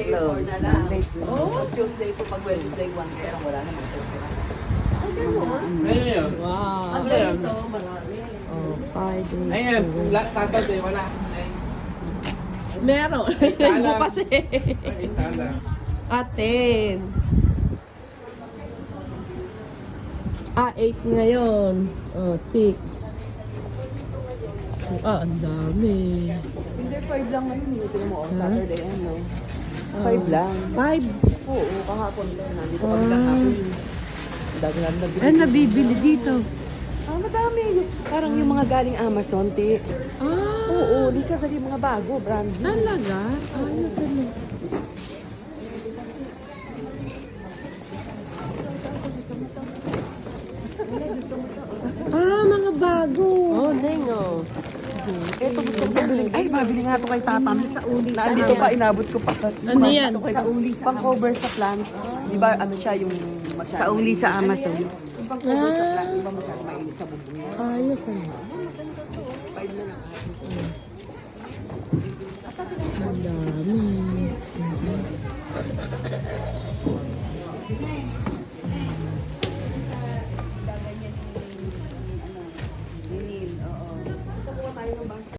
4 na lang. Oh. Tuesday to pag Wednesday 1 pero wala naman Thursday. Ayun. Wow. Ang ganito, marami. Oh, Friday. Ayun. Saturday, wala. Meron. Bukas eh. Ay, tala. Atin. 8 ngayon. 6. Ang dami. Hindi, 5 lang ngayon. Ito mo, Saturday ano. 5 lang. 5. Oo, kahapon lang. Nandito kami kahapon. Daglan na Ay, nabibili dito. madami. Parang yung mga galing Amazon, ti. Oo, di ka dali mga bago, brand new. Talaga? Ayos ano. Mga bago. Oh, Nengo. Ito gusto ko bilhin. Ay, mabili nga ito kay Tatam. Sa uli. Nandito pa, inabot ko pa. Ano yan? Sa uli. Pang-cover sa plant. Di ba, ano siya yung... Sa uli sa Amazon. Yung pang-cover sa plant. Di ba masyadong mainit sa bubong niya? Ayos ano. 5 na lang.